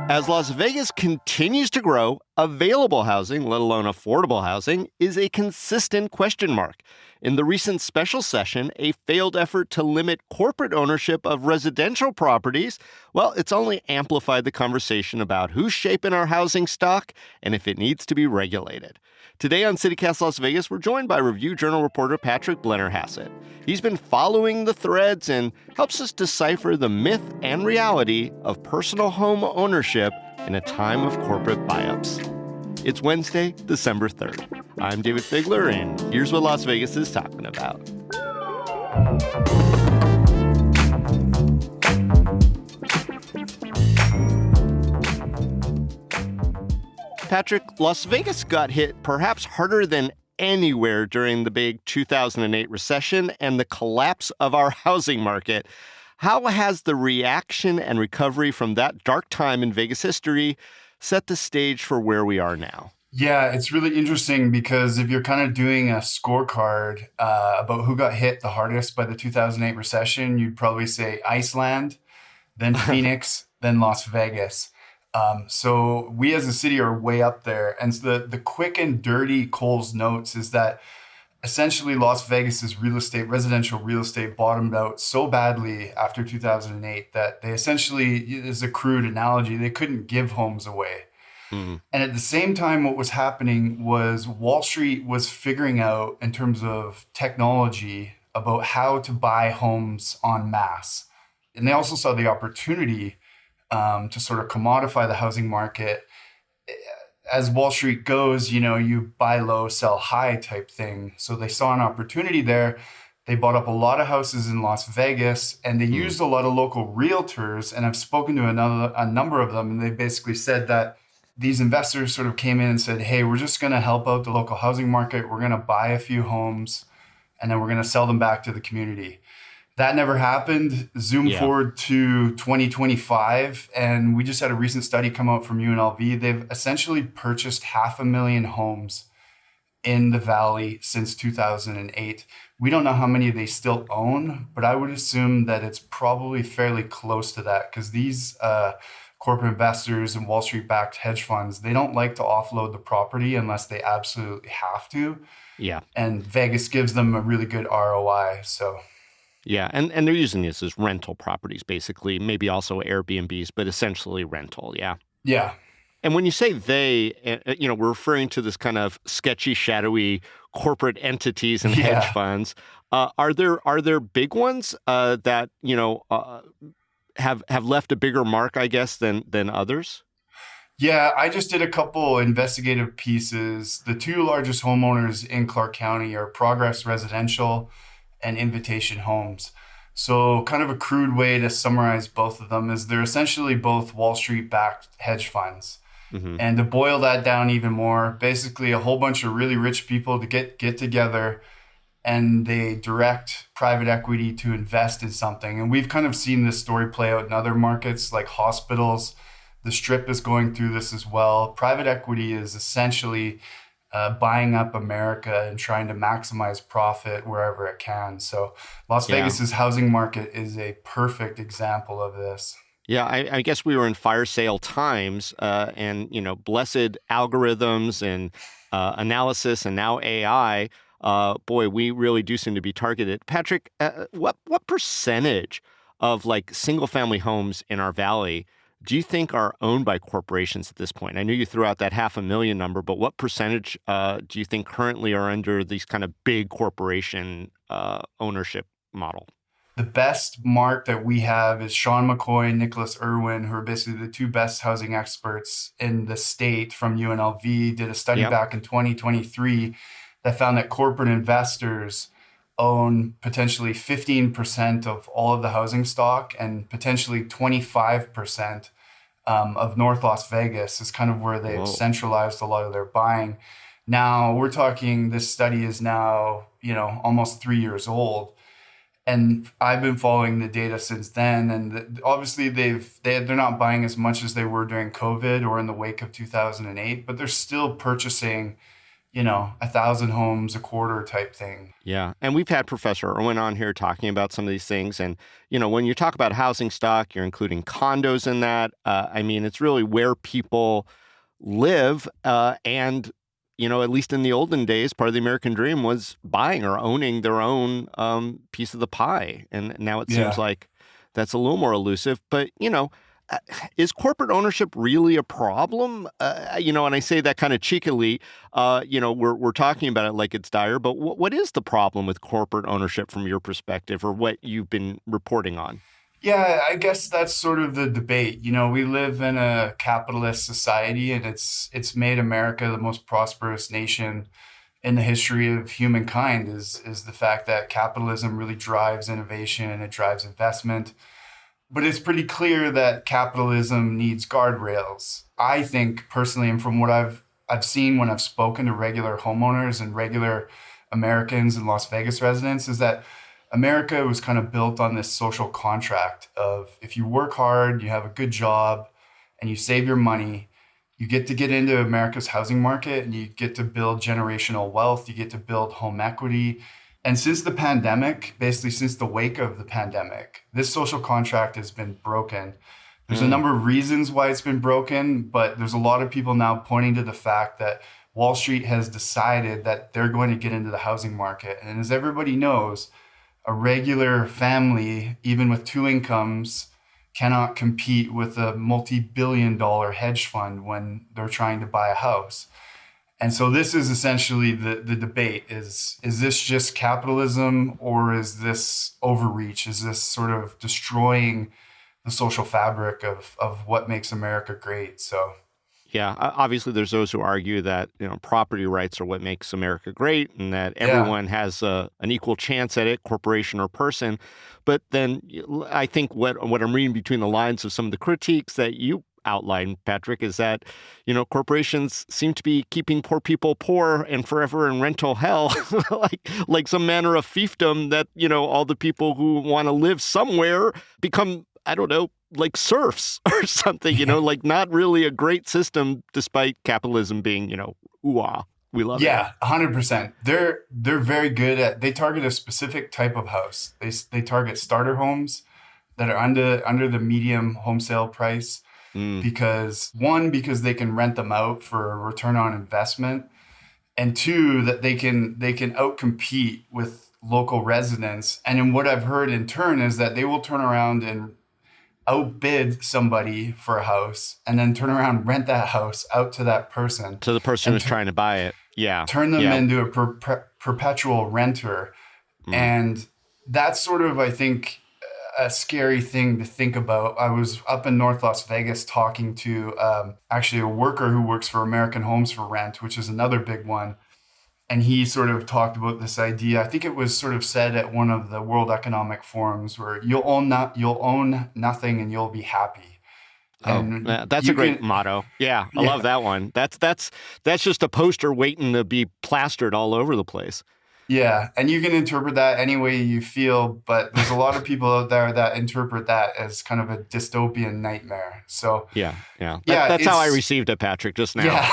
As Las Vegas continues to grow, available housing, let alone affordable housing, is a consistent question mark. In the recent special session, a failed effort to limit corporate ownership of residential properties, well, it's only amplified the conversation about who's shaping our housing stock and if it needs to be regulated. Today on CityCast Las Vegas, we're joined by Review Journal reporter Patrick Blennerhassett. He's been following the threads and helps us decipher the myth and reality of personal home ownership in a time of corporate buy-ups. It's Wednesday, December 3rd. I'm David Figler, and here's what Las Vegas is talking about. Patrick, Las Vegas got hit perhaps harder than anywhere during the big 2008 recession and the collapse of our housing market. How has the reaction and recovery from that dark time in Vegas history set the stage for where we are now? Yeah, it's really interesting because if you're kind of doing a scorecard about who got hit the hardest by the 2008 recession, you'd probably say Iceland, then Phoenix, then Las Vegas. So we as a city are way up there. And so the quick and dirty Coles notes is that essentially Las Vegas's residential real estate bottomed out so badly after 2008 that they essentially, as a crude analogy, they couldn't give homes away. And at the same time, what was happening was Wall Street was figuring out in terms of technology about how to buy homes en masse. And they also saw the opportunity to sort of commodify the housing market. As Wall Street goes, you buy low, sell high type thing. So they saw an opportunity there. They bought up a lot of houses in Las Vegas, and they used a lot of local realtors. And I've spoken to a number of them, and they basically said that these investors sort of came in and said, hey, we're just going to help out the local housing market. We're going to buy a few homes, and then we're going to sell them back to the community. That never happened. Zoom forward to 2025, and we just had a recent study come out from UNLV. They've essentially purchased 500,000 homes in the Valley since 2008. We don't know how many they still own, but I would assume that it's probably fairly close to that because these corporate investors and Wall Street-backed hedge funds, they don't like to offload the property unless they absolutely have to. Yeah. And Vegas gives them a really good ROI, so... Yeah, and they're using this as rental properties, basically, maybe also Airbnbs, but essentially rental, yeah. Yeah. And when you say they, we're referring to this kind of sketchy, shadowy corporate entities and hedge funds. Are there big ones that, have left a bigger mark, I guess, than others? Yeah, I just did a couple investigative pieces. The two largest homeowners in Clark County are Progress Residential and Invitation Homes. So kind of a crude way to summarize both of them is they're essentially both Wall Street-backed hedge funds. Mm-hmm. And to boil that down even more, basically a whole bunch of really rich people to get together and they direct private equity to invest in something. And we've kind of seen this story play out in other markets like hospitals. The Strip is going through this as well. Private equity is essentially buying up America and trying to maximize profit wherever it can. So Las Vegas's housing market is a perfect example of this. Yeah, I guess we were in fire sale times and, blessed algorithms and analysis and now AI. Boy, we really do seem to be targeted. Patrick, what percentage of single family homes in our valley do you think are owned by corporations at this point? I know you threw out that 500,000 number, but what percentage do you think currently are under these kind of big corporation ownership model? The best mark that we have is Sean McCoy and Nicholas Irwin, who are basically the two best housing experts in the state from UNLV, did a study back in 2023 that found that corporate investors own potentially 15% of all of the housing stock and potentially 25% of North Las Vegas is kind of where they've centralized a lot of their buying. Now we're talking, this study is now, almost 3 years old. And I've been following the data since then. And obviously they're not buying as much as they were during COVID or in the wake of 2008, but they're still purchasing, 1,000 homes a quarter type thing. Yeah. And we've had Professor Irwin on here talking about some of these things. And, when you talk about housing stock, you're including condos in that. It's really where people live. And, at least in the olden days, part of the American dream was buying or owning their own piece of the pie. And now it seems like that's a little more elusive. But, is corporate ownership really a problem? And I say that kind of cheekily. We're talking about it like it's dire, but what is the problem with corporate ownership from your perspective, or what you've been reporting on? Yeah, I guess that's sort of the debate. We live in a capitalist society, and it's made America the most prosperous nation in the history of humankind. Is the fact that capitalism really drives innovation and it drives investment. But it's pretty clear that capitalism needs guardrails. I think personally, and from what I've seen when I've spoken to regular homeowners and regular Americans and Las Vegas residents, is that America was kind of built on this social contract of if you work hard, you have a good job, and you save your money, you get to get into America's housing market and you get to build generational wealth, you get to build home equity. And since the pandemic, basically since the wake of the pandemic, this social contract has been broken. There's a number of reasons why it's been broken, but there's a lot of people now pointing to the fact that Wall Street has decided that they're going to get into the housing market. And as everybody knows, a regular family, even with two incomes, cannot compete with a multi-billion-dollar hedge fund when they're trying to buy a house. And so this is essentially the debate is this just capitalism, or is this overreach? Is this sort of destroying the social fabric of what makes America great? So, yeah, obviously there's those who argue that, property rights are what makes America great and that everyone has an equal chance at it, corporation or person. But then I think what I'm reading between the lines of some of the critiques that you outline, Patrick, is that, corporations seem to be keeping poor people poor and forever in rental hell, like some manner of fiefdom that, all the people who want to live somewhere become, I don't know, like serfs or something, like not really a great system, despite capitalism being, ooh-ah. We love it. Yeah, 100%. They're very good at, they target a specific type of house. They target starter homes that are under the medium home sale price. Because they can rent them out for a return on investment, and two, that they can outcompete with local residents. And in what I've heard in turn is that they will turn around and outbid somebody for a house, and then turn around and rent that house out to that person. To the person who's trying to buy it. Yeah. Turn them into a perpetual renter. And that's sort of, I think, a scary thing to think about. I was up in North Las Vegas talking to actually a worker who works for American Homes for Rent, which is another big one. And he sort of talked about this idea. I think it was sort of said at one of the World Economic Forums, where you'll own nothing and you'll be happy. And that's a great motto. Yeah, I love that one. That's just a poster waiting to be plastered all over the place. Yeah, and you can interpret that any way you feel, but there's a lot of people out there that interpret that as kind of a dystopian nightmare. So that's how I received it, Patrick, just now. Yeah.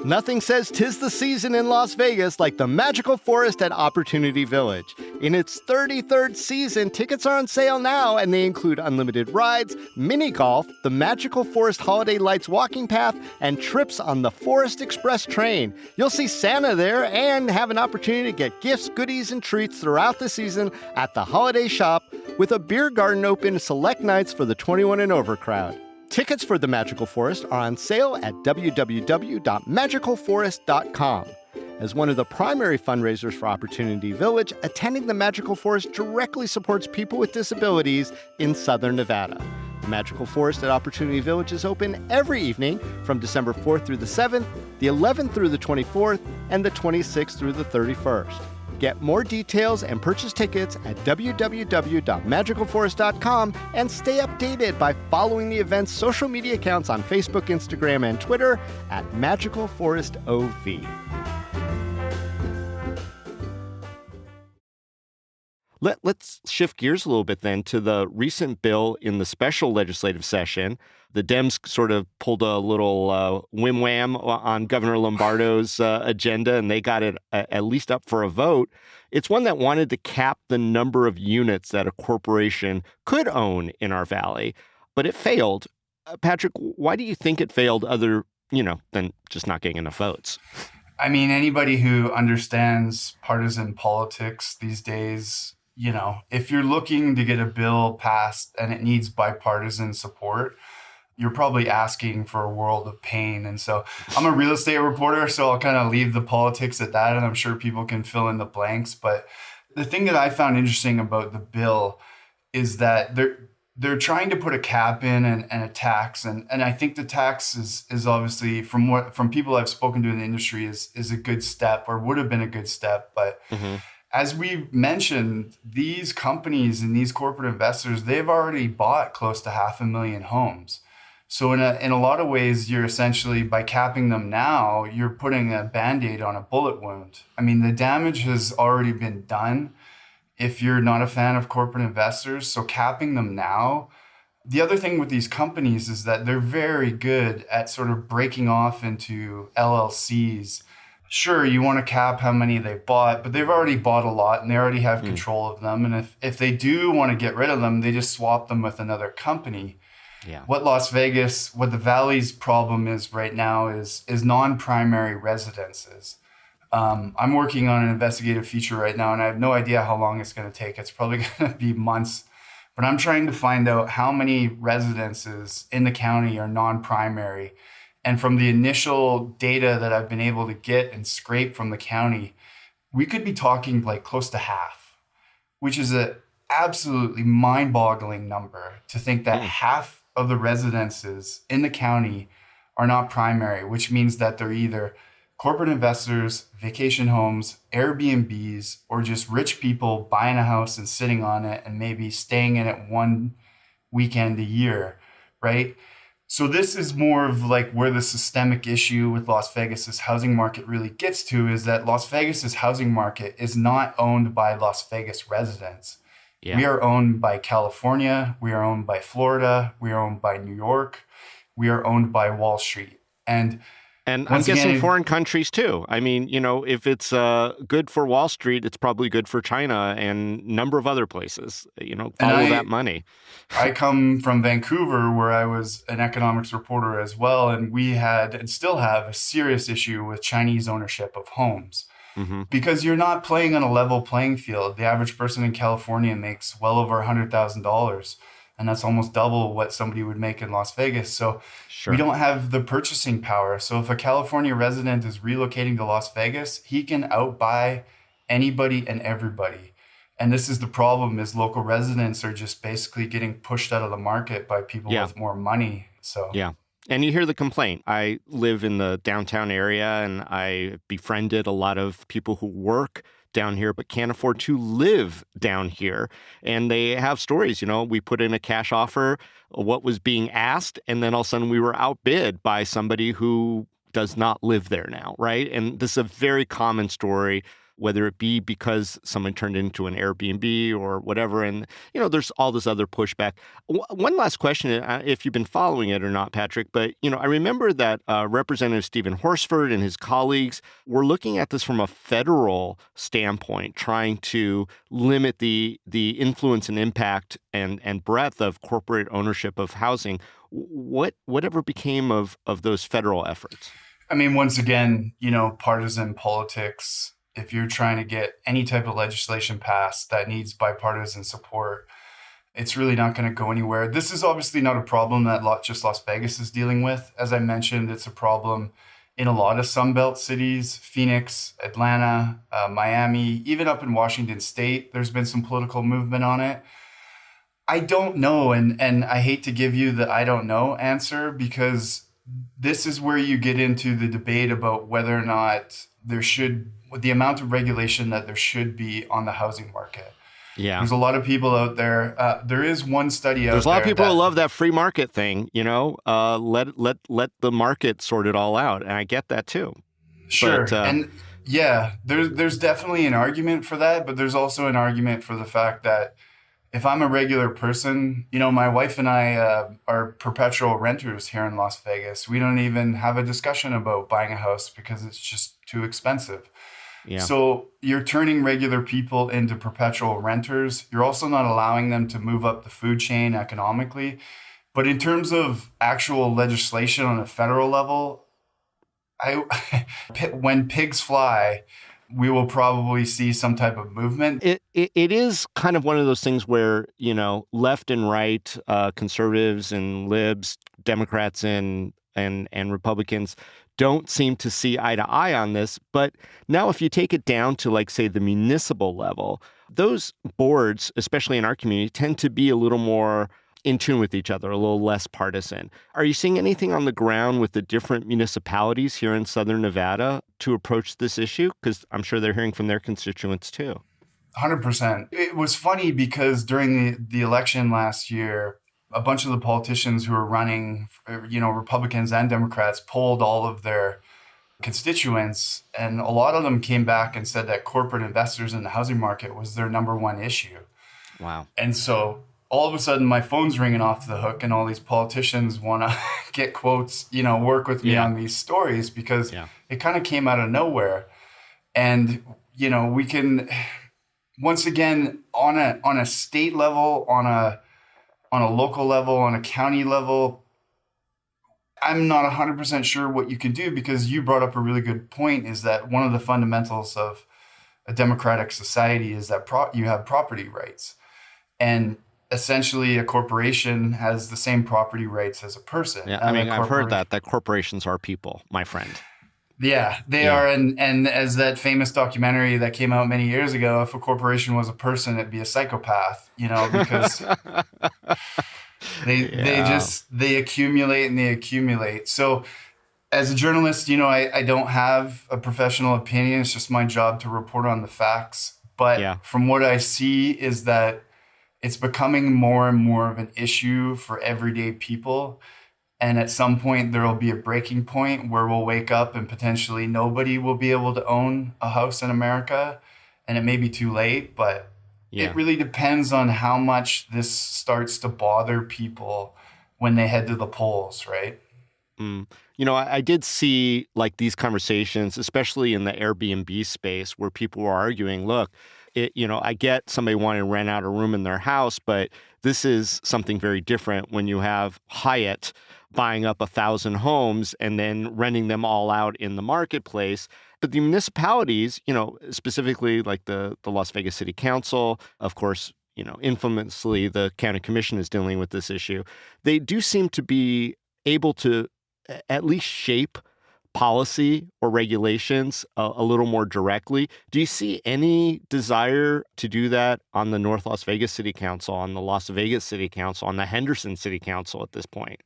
Nothing says 'tis the season in Las Vegas like the Magical Forest at Opportunity Village. In its 33rd season, tickets are on sale now, and they include unlimited rides, mini golf, the Magical Forest Holiday Lights walking path, and trips on the Forest Express train. You'll see Santa there and have an opportunity to get gifts, goodies, and treats throughout the season at the holiday shop, with a beer garden open select nights for the 21 and over crowd. Tickets for the Magical Forest are on sale at www.magicalforest.com. As one of the primary fundraisers for Opportunity Village, attending the Magical Forest directly supports people with disabilities in Southern Nevada. The Magical Forest at Opportunity Village is open every evening from December 4th through the 7th, the 11th through the 24th, and the 26th through the 31st. Get more details and purchase tickets at www.magicalforest.com and stay updated by following the event's social media accounts on Facebook, Instagram, and Twitter at Magical Forest OV. Let's shift gears a little bit then to the recent bill in the special legislative session. The Dems sort of pulled a little whim-wham on Governor Lombardo's agenda, and they got it at least up for a vote. It's one that wanted to cap the number of units that a corporation could own in our valley, but it failed. Patrick, why do you think it failed than just not getting enough votes? I mean, anybody who understands partisan politics these days, if you're looking to get a bill passed and it needs bipartisan support, you're probably asking for a world of pain. And so I'm a real estate reporter, so I'll kind of leave the politics at that, and I'm sure people can fill in the blanks. But the thing that I found interesting about the bill is that they're trying to put a cap in and a tax. And I think the tax is obviously, from people I've spoken to in the industry, is a good step, or would have been a good step. But as we mentioned, these companies and these corporate investors, they've already bought close to 500,000 homes. So in a lot of ways, you're essentially, by capping them now, you're putting a Band-Aid on a bullet wound. I mean, the damage has already been done if you're not a fan of corporate investors. So capping them now. The other thing with these companies is that they're very good at sort of breaking off into LLCs. Sure, you want to cap how many they've bought, but they've already bought a lot and they already have control of them. And if they do want to get rid of them, they just swap them with another company. Yeah. What the Valley's problem is right now is non-primary residences. I'm working on an investigative feature right now, and I have no idea how long it's going to take. It's probably going to be months. But I'm trying to find out how many residences in the county are non-primary. And from the initial data that I've been able to get and scrape from the county, we could be talking like close to half, which is a absolutely mind-boggling number to think that half of the residences in the county are not primary, which means that they're either corporate investors, vacation homes, Airbnbs, or just rich people buying a house and sitting on it and maybe staying in it one weekend a year, right? So this is more of like where the systemic issue with Las Vegas's housing market really gets to, is that Las Vegas's housing market is not owned by Las Vegas residents. Yeah. We are owned by California. We are owned by Florida. We are owned by New York. We are owned by Wall Street. And I'm guessing foreign countries too. I mean, if it's good for Wall Street, it's probably good for China and a number of other places. Follow that money. I come from Vancouver, where I was an economics reporter as well. And we had and still have a serious issue with Chinese ownership of homes. Because you're not playing on a level playing field. The average person in California makes well over $100,000, and that's almost double what somebody would make in Las Vegas. So we don't have the purchasing power. So if a California resident is relocating to Las Vegas, he can outbuy anybody and everybody. And this is the problem, is local residents are just basically getting pushed out of the market by people with more money. So yeah. And you hear the complaint. I live in the downtown area, and I befriended a lot of people who work down here but can't afford to live down here. And they have stories, we put in a cash offer, what was being asked, and then all of a sudden we were outbid by somebody who does not live there now, right? And this is a very common story, whether it be because someone turned it into an Airbnb or whatever. And, there's all this other pushback. One last question, if you've been following it or not, Patrick, but, I remember that Representative Stephen Horsford and his colleagues were looking at this from a federal standpoint, trying to limit the influence and impact and breadth of corporate ownership of housing. Whatever became of those federal efforts? I mean, once again, partisan politics. If you're trying to get any type of legislation passed that needs bipartisan support, it's really not going to go anywhere. This is obviously not a problem that just Las Vegas is dealing with. As I mentioned, it's a problem in a lot of Sunbelt cities, Phoenix, Atlanta, Miami, even up in Washington State. There's been some political movement on it. I don't know, and I hate to give you the I don't know answer, because this is where you get into the debate about whether or not the amount of regulation that there should be on the housing market. Yeah. There's a lot of people out there. There is one study out there. There's a lot of people who love that free market thing, let the market sort it all out. And I get that too. Sure. But, Yeah, there's definitely an argument for that, but there's also an argument for the fact that if I'm a regular person, my wife and I are perpetual renters here in Las Vegas. We don't even have a discussion about buying a house because it's just too expensive. Yeah. So you're turning regular people into perpetual renters. You're also not allowing them to move up the food chain economically. But in terms of actual legislation on a federal level, I when pigs fly, we will probably see some type of movement. It is kind of one of those things where, left and right, conservatives and libs, Democrats and Republicans don't seem to see eye to eye on this. But now if you take it down to, like, say, the municipal level, those boards, especially in our community, tend to be a little more in tune with each other, a little less partisan. Are you seeing anything on the ground with the different municipalities here in Southern Nevada to approach this issue? Because I'm sure they're hearing from their constituents too. 100%. It was funny because during the election last year, a bunch of the politicians who were running, Republicans and Democrats, polled all of their constituents, and a lot of them came back and said that corporate investors in the housing market was their number one issue. Wow. And so all of a sudden my phone's ringing off the hook and all these politicians want to get quotes, work with me on these stories because it kind of came out of nowhere. And, we can, once again, on a state level, on a local level, on a county level, I'm not 100% sure what you can do, because you brought up a really good point, is that one of the fundamentals of a democratic society is that you have property rights. And essentially a corporation has the same property rights as a person. Yeah, I've heard that corporations are people, my friend. Yeah, they are. And as that famous documentary that came out many years ago, if a corporation was a person, it'd be a psychopath, because they accumulate and they accumulate. So as a journalist, I don't have a professional opinion. It's just my job to report on the facts. But from what I see is that it's becoming more and more of an issue for everyday people. And at some point, there will be a breaking point where we'll wake up and potentially nobody will be able to own a house in America. And it may be too late, but it really depends on how much this starts to bother people when they head to the polls, right? I did see, like, these conversations, especially in the Airbnb space, where people were arguing, look, I get somebody wanting to rent out a room in their house, but this is something very different when you have Hyatt buying up 1,000 homes and then renting them all out in the marketplace. But the municipalities, specifically like the Las Vegas City Council, of course, infamously, the county commission is dealing with this issue. They do seem to be able to at least shape policy or regulations a little more directly. Do you see any desire to do that on the North Las Vegas City Council, on the Las Vegas City Council, on the Henderson City Council at this point?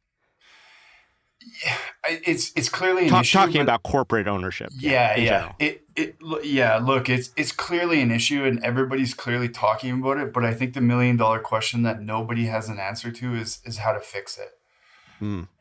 Yeah, it's clearly an issue. Talking about corporate ownership. Yeah. Look, it's clearly an issue, and everybody's clearly talking about it. But I think the $1 million question that nobody has an answer to is how to fix it.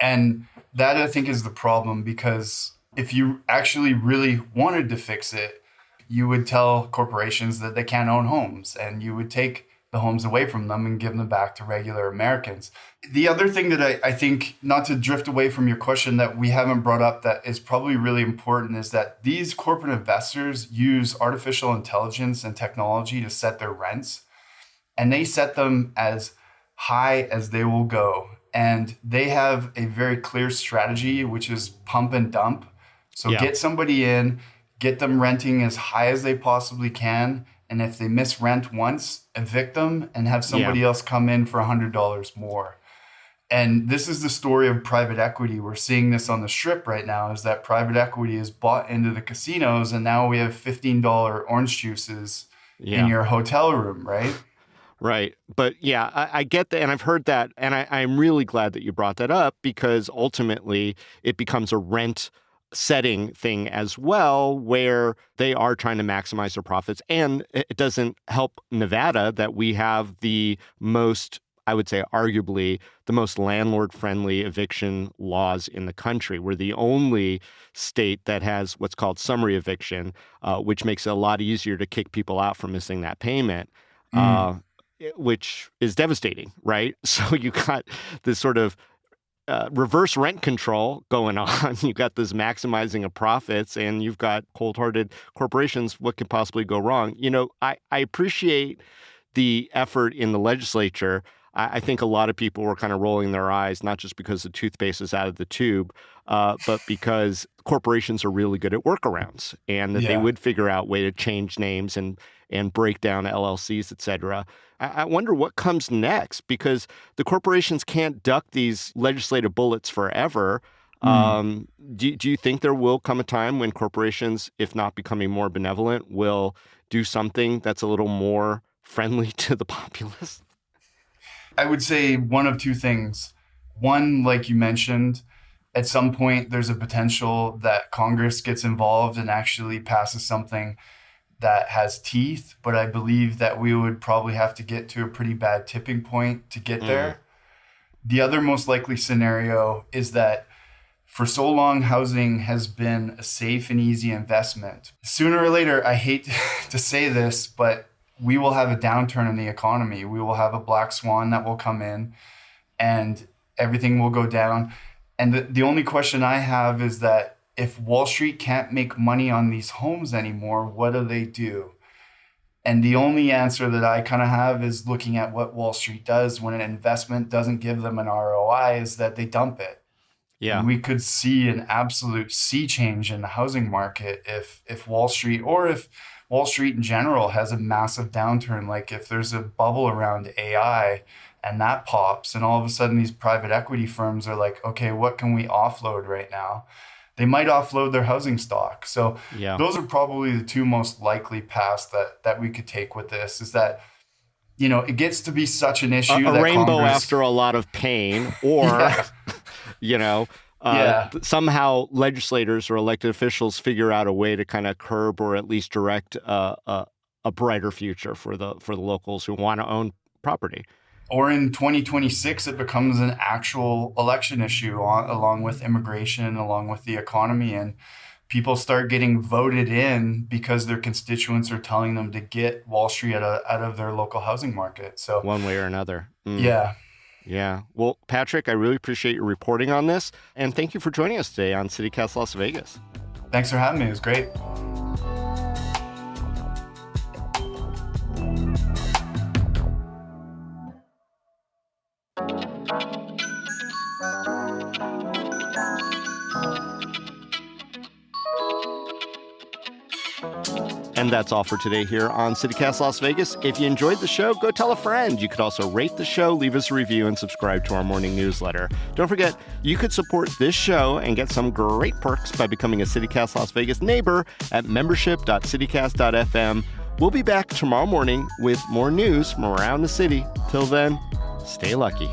And that, I think, is the problem, because if you actually really wanted to fix it, you would tell corporations that they can't own homes, and you would take the homes away from them and give them back to regular Americans. The other thing that I think, not to drift away from your question, that we haven't brought up that is probably really important, is that these corporate investors use artificial intelligence and technology to set their rents, and they set them as high as they will go. And they have a very clear strategy, which is pump and dump. So get somebody in, get them renting as high as they possibly can. And if they miss rent once, evict them and have somebody else come in for $100 more. And this is the story of private equity. We're seeing this on the Strip right now, is that private equity is bought into the casinos. And now we have $15 orange juices in your hotel room, right? Right. But I get that. And I've heard that. And I'm really glad that you brought that up, because ultimately it becomes a rent setting thing as well, where they are trying to maximize their profits. And it doesn't help Nevada that we have the most, I would say, arguably the most landlord-friendly eviction laws in the country. We're the only state that has what's called summary eviction, which makes it a lot easier to kick people out for missing that payment, which is devastating, right? So you got this sort of reverse rent control going on. You've got this maximizing of profits, and you've got cold-hearted corporations. What could possibly go wrong? I appreciate the effort in the legislature. I think a lot of people were kind of rolling their eyes, not just because the toothpaste is out of the tube, but because corporations are really good at workarounds, and that they would figure out a way to change names and break down LLCs, et cetera. I wonder what comes next, because the corporations can't duck these legislative bullets forever. Do you think there will come a time when corporations, if not becoming more benevolent, will do something that's a little more friendly to the populace? I would say one of two things. One, like you mentioned, at some point there's a potential that Congress gets involved and actually passes something that has teeth, but I believe that we would probably have to get to a pretty bad tipping point to get there. The other most likely scenario is that for so long, housing has been a safe and easy investment. Sooner or later, I hate to say this, but we will have a downturn in the economy. We will have a black swan that will come in and everything will go down. And the only question I have is that if Wall Street can't make money on these homes anymore, what do they do? And the only answer that I kind of have is looking at what Wall Street does when an investment doesn't give them an ROI is that they dump it. Yeah. And we could see an absolute sea change in the housing market if Wall Street, or if Wall Street in general has a massive downturn, like if there's a bubble around AI and that pops and all of a sudden these private equity firms are like, okay, what can we offload right now? They might offload their housing stock. So those are probably the two most likely paths that we could take with this, is that, it gets to be such an issue. A rainbow after a lot of pain, or, somehow legislators or elected officials figure out a way to kind of curb or at least direct a brighter future for the locals who want to own property. Or in 2026, it becomes an actual election issue along with immigration, along with the economy, and people start getting voted in because their constituents are telling them to get Wall Street out of their local housing market. So one way or another. Yeah. Yeah. Well, Patrick, I really appreciate your reporting on this, and thank you for joining us today on CityCast Las Vegas. Thanks for having me. It was great. And that's all for today here on CityCast Las Vegas. If you enjoyed the show, go tell a friend. You could also rate the show, leave us a review, and subscribe to our morning newsletter. Don't forget, you could support this show and get some great perks by becoming a CityCast Las Vegas neighbor at membership.citycast.fm. We'll be back tomorrow morning with more news from around the city. Till then, stay lucky.